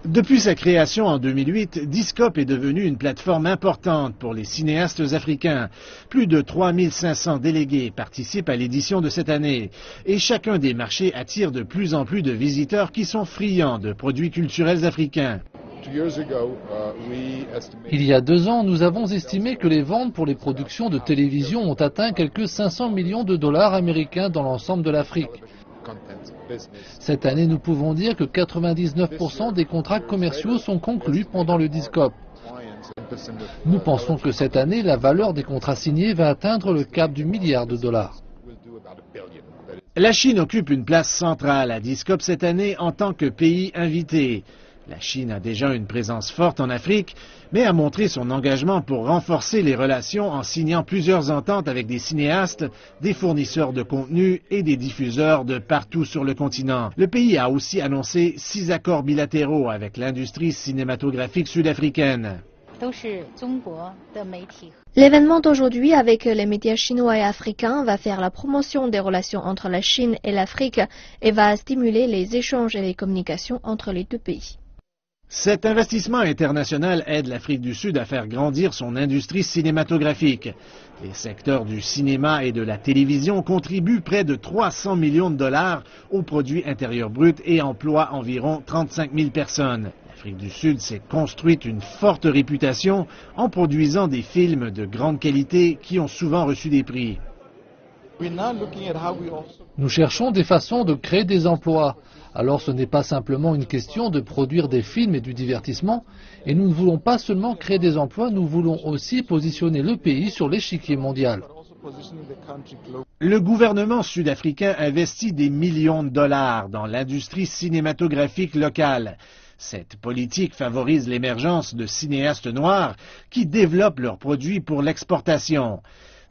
Depuis sa création en 2008, Discope est devenue une plateforme importante pour les cinéastes africains. Plus de 3500 délégués participent à l'édition de cette année. Et chacun des marchés attire de plus en plus de visiteurs qui sont friands de produits culturels africains. Il y a 2 ans, nous avons estimé que les ventes pour les productions de télévision ont atteint quelques 500 millions de dollars américains dans l'ensemble de l'Afrique. Cette année, nous pouvons dire que 99% des contrats commerciaux sont conclus pendant le Discope. Nous pensons que cette année, la valeur des contrats signés va atteindre le cap du milliard de dollars. La Chine occupe une place centrale à Discope cette année en tant que pays invité. La Chine a déjà une présence forte en Afrique, mais a montré son engagement pour renforcer les relations en signant plusieurs ententes avec des cinéastes, des fournisseurs de contenu et des diffuseurs de partout sur le continent. Le pays a aussi annoncé 6 accords bilatéraux avec l'industrie cinématographique sud-africaine. L'événement d'aujourd'hui avec les médias chinois et africains va faire la promotion des relations entre la Chine et l'Afrique et va stimuler les échanges et les communications entre les deux pays. Cet investissement international aide l'Afrique du Sud à faire grandir son industrie cinématographique. Les secteurs du cinéma et de la télévision contribuent près de 300 millions de dollars au produit intérieur brut et emploient environ 35 000 personnes. L'Afrique du Sud s'est construite une forte réputation en produisant des films de grande qualité qui ont souvent reçu des prix. Nous cherchons des façons de créer des emplois. Alors ce n'est pas simplement une question de produire des films et du divertissement. Et nous ne voulons pas seulement créer des emplois, nous voulons aussi positionner le pays sur l'échiquier mondial. Le gouvernement sud-africain investit des millions de dollars dans l'industrie cinématographique locale. Cette politique favorise l'émergence de cinéastes noirs qui développent leurs produits pour l'exportation.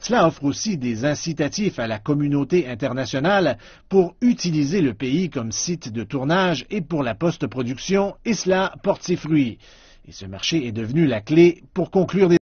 Cela offre aussi des incitatifs à la communauté internationale pour utiliser le pays comme site de tournage et pour la post-production, et cela porte ses fruits. Et ce marché est devenu la clé pour conclure des